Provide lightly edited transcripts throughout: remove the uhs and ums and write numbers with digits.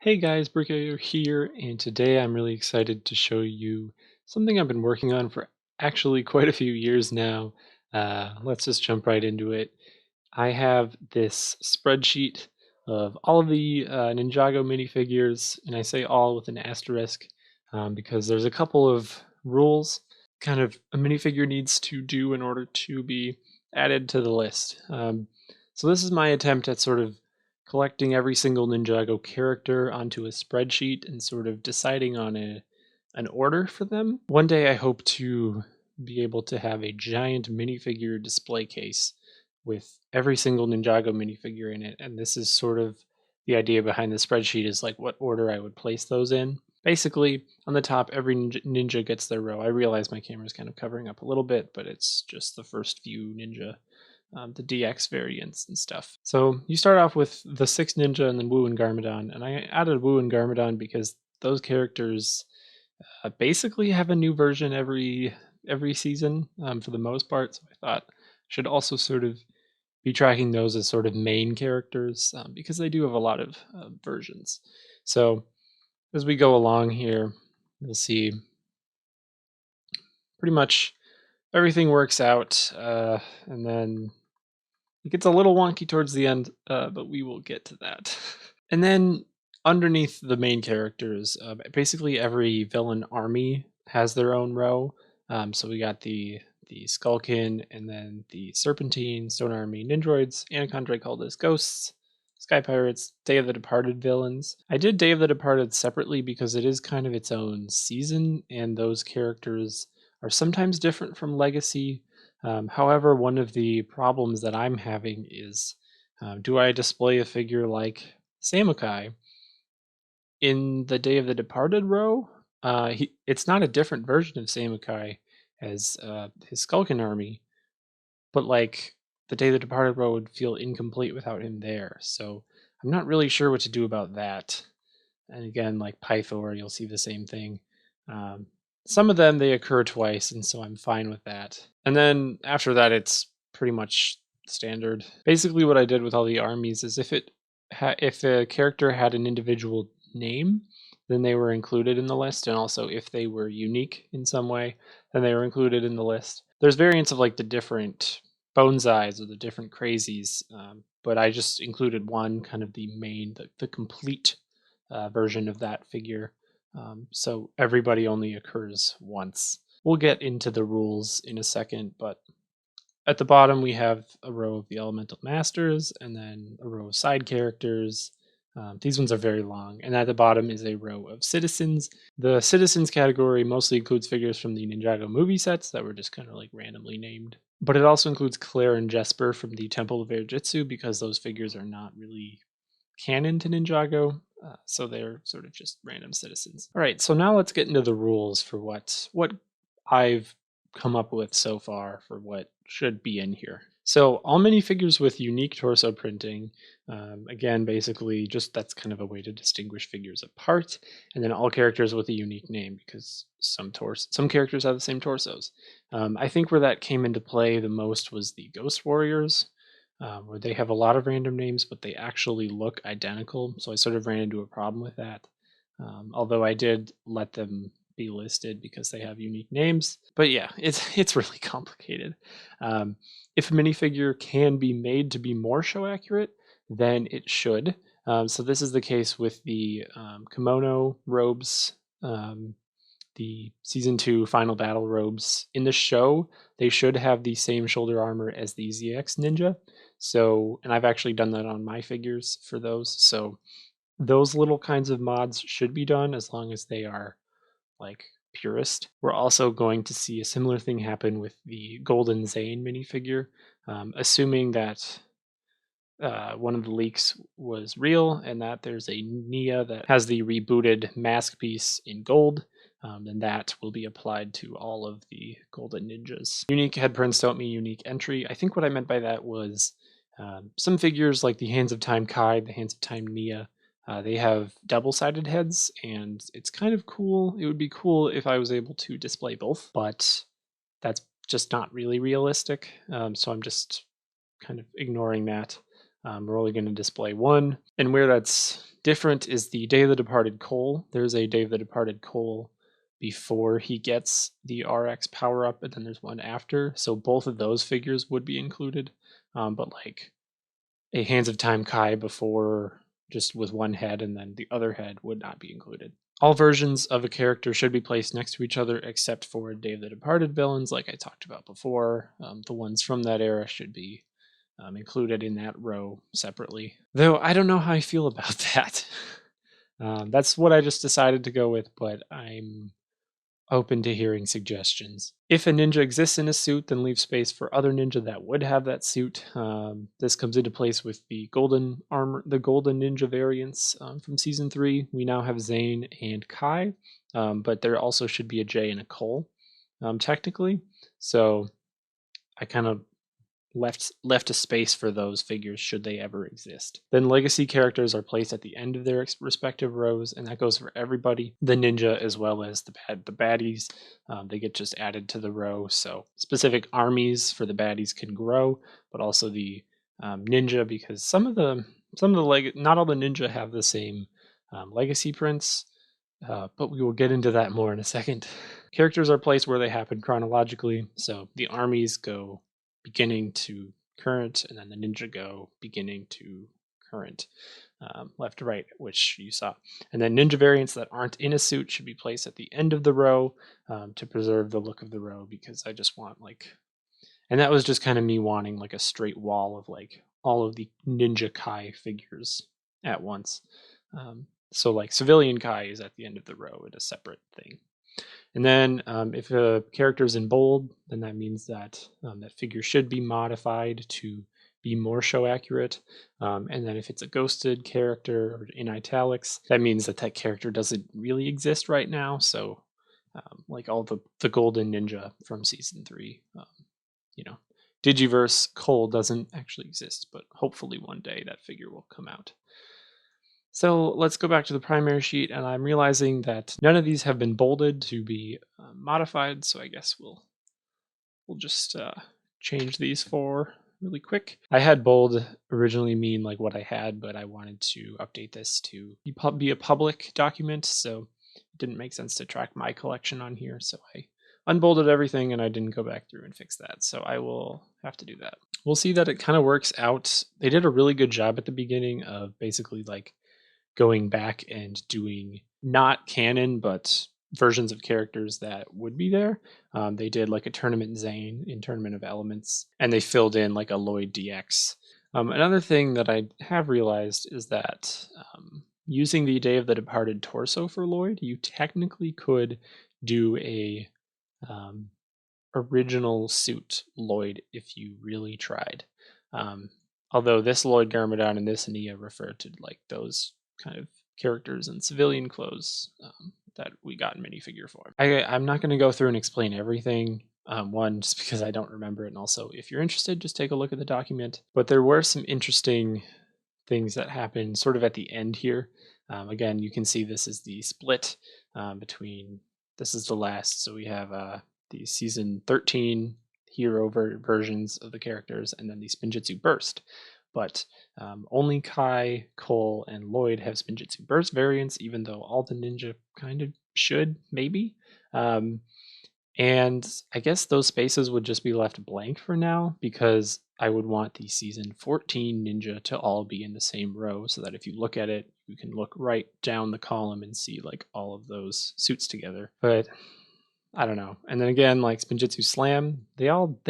Hey guys, Brickset here, and today I'm really excited to show you something I've been working on for actually quite a few years now. Let's just jump right into it. I have this spreadsheet of all of the Ninjago minifigures, and I say all with an asterisk because there's a couple of rules kind of a minifigure needs to do in order to be added to the list. So this is my attempt at sort of collecting every single Ninjago character onto a spreadsheet and sort of deciding on an order for them. One day I hope to be able to have a giant minifigure display case with every single Ninjago minifigure in it, and this is sort of the idea behind the spreadsheet is like what order I would place those in. Basically, on the top, every ninja gets their row. I realize my camera's kind of covering up a little bit, but it's just the first few ninja, the DX variants and stuff. So you start off with the 6 ninja and then Wu and Garmadon, and I added Wu and Garmadon because those characters basically have a new version every season for the most part. So I thought I should also sort of be tracking those as sort of main characters because they do have a lot of versions. So as we go along here, you'll see pretty much everything works out, and then it gets a little wonky towards the end, but we will get to that. And then underneath the main characters, basically every villain army has their own row. So we got the Skullkin, and then the Serpentine, Stone Army, Nindroids, Anachondra Cultists, Ghosts, Sky Pirates, Day of the Departed villains. I did Day of the Departed separately because it is kind of its own season, and those characters are sometimes different from Legacy. However, one of the problems that I'm having is do I display a figure like Samukai in the Day of the Departed row? It's not a different version of Samukai as his Skulkin army, but like the Day of the Departed row would feel incomplete without him there. So I'm not really sure what to do about that. And again, like Pythor, you'll see the same thing. Um, some of them they occur twice, and so I'm fine with that. And then after that, it's pretty much standard. Basically, what I did with all the armies is if a character had an individual name, then they were included in the list, and also if they were unique in some way, then they were included in the list. There's variants of like the different Boneseyes or the different crazies, but I just included one kind of the main, the complete version of that figure. So everybody only occurs once. We'll get into the rules in a second, but at the bottom we have a row of the Elemental Masters and then a row of side characters. These ones are very long. And at the bottom is a row of Citizens. The Citizens category mostly includes figures from the Ninjago movie sets that were just kind of like randomly named. But it also includes Claire and Jesper from the Temple of Airjitsu because those figures are not really canon to Ninjago, so they're sort of just random citizens. All right, so now let's get into the rules for what I've come up with so far for what should be in here. So all minifigures with unique torso printing, again, basically just that's kind of a way to distinguish figures apart, and then all characters with a unique name because some characters have the same torsos. I think where that came into play the most was the Ghost Warriors, where they have a lot of random names, but they actually look identical. So I sort of ran into a problem with that. Although I did let them be listed because they have unique names. But yeah, it's really complicated. If a minifigure can be made to be more show accurate, then it should. So this is the case with the kimono robes, the season 2 final battle robes. In the show, they should have the same shoulder armor as the ZX Ninja. So, and I've actually done that on my figures for those. So those little kinds of mods should be done as long as they are like purist. We're also going to see a similar thing happen with the Golden Zane minifigure, assuming that one of the leaks was real and that there's a Nia that has the rebooted mask piece in gold. And that will be applied to all of the Golden Ninjas. Unique head prints don't mean unique entry. I think what I meant by that was some figures like the Hands of Time Kai, the Hands of Time Nia, they have double-sided heads, and it's kind of cool. It would be cool if I was able to display both, but that's just not really realistic. So I'm just kind of ignoring that. We're only going to display one, and where that's different is the Day of the Departed Cole. There's a Day of the Departed Cole before he gets the RX power up, and then there's one after. So both of those figures would be included. But like a Hands of Time Kai before, just with one head, and then the other head would not be included. All versions of a character should be placed next to each other except for Day of the Departed villains, like I talked about before. The ones from that era should be included in that row separately. Though I don't know how I feel about that. That's what I just decided to go with, but I'm open to hearing suggestions. If a ninja exists in a suit, then leave space for other ninja that would have that suit. This comes into place with the golden armor, the golden ninja variants from season 3. We now have Zane and Kai, but there also should be a Jay and a Cole, technically. So I kind of left a space for those figures should they ever exist. Then legacy characters are placed at the end of their respective rows, and that goes for everybody. The ninja as well as the baddies, they get just added to the row. So specific armies for the baddies can grow, but also the ninja, because some of the not all the ninja have the same legacy prints. But we will get into that more in a second. Characters are placed where they happen chronologically, so the armies go beginning to current, and then the ninja go beginning to current, left to right, which you saw. And then ninja variants that aren't in a suit should be placed at the end of the row to preserve the look of the row, because I just want and that was just kind of me wanting like a straight wall of like all of the Ninja Kai figures at once. So like Civilian Kai is at the end of the row at a separate thing. And then if a character is in bold, then that means that that figure should be modified to be more show accurate. And then if it's a ghosted character or in italics, that means that that character doesn't really exist right now. So like all the golden ninja from season 3, Digiverse Cole doesn't actually exist, but hopefully one day that figure will come out. So let's go back to the primary sheet, and I'm realizing that none of these have been bolded to be modified, so I guess we'll just change these for really quick. I had bold originally mean like what I had, but I wanted to update this to be a public document, so it didn't make sense to track my collection on here, so I unbolded everything and I didn't go back through and fix that, so I will have to do that. We'll see that it kind of works out. They did a really good job at the beginning of basically like going back and doing not canon, but versions of characters that would be there. They did like a Tournament Zane in Tournament of Elements, and they filled in like a Lloyd DX. Another thing that I have realized is that using the Day of the Departed torso for Lloyd, you technically could do a original suit Lloyd if you really tried. Although this Lloyd Garmadon and this Nia refer to like those kind of characters in civilian clothes that we got in minifigure form. I'm not going to go through and explain everything. One, just because I don't remember it, and also if you're interested, just take a look at the document. But there were some interesting things that happened sort of at the end here. Again, you can see this is the split between, this is the last, so we have the season 13 hero versions of the characters, and then the Spinjitzu Burst. But only Kai, Cole, and Lloyd have Spinjitzu Burst variants, even though all the ninja kind of should, maybe. And I guess those spaces would just be left blank for now, because I would want the season 14 ninja to all be in the same row, so that if you look at it, you can look right down the column and see like all of those suits together. But I don't know. And then again, like Spinjitzu Slam, they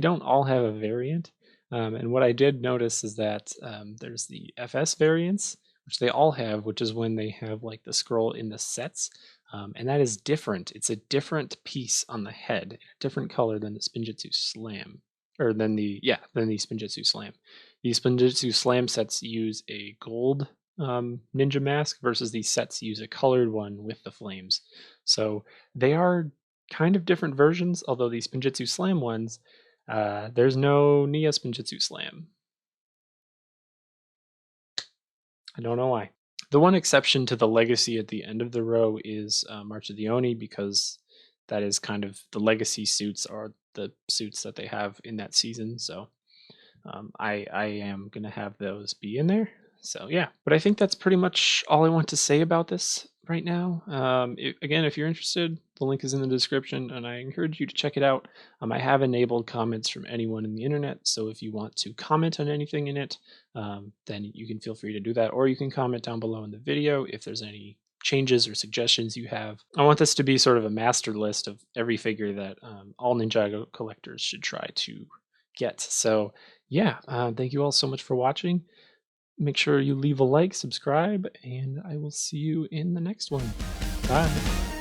don't all have a variant. And what I did notice is that there's the FS variants, which they all have, which is when they have like the scroll in the sets. And that is different. It's a different piece on the head, a different color than the Spinjitzu Slam. Or than the Spinjitzu Slam. The Spinjitzu Slam sets use a gold ninja mask versus these sets use a colored one with the flames. So they are kind of different versions, although the Spinjitzu Slam ones, there's no Nia Spinjitzu Slam. I don't know why. The one exception to the legacy at the end of the row is March of the Oni, because that is kind of the legacy suits are the suits that they have in that season. So I am going to have those be in there. So yeah, but I think that's pretty much all I want to say about this right now. Again, if you're interested, the link is in the description, and I encourage you to check it out. I have enabled comments from anyone in the internet, so if you want to comment on anything in it, then you can feel free to do that, or you can comment down below in the video if there's any changes or suggestions you have. I want this to be sort of a master list of every figure that all Ninjago collectors should try to get. So yeah, thank you all so much for watching. Make sure you leave a like, subscribe, and I will see you in the next one. Bye.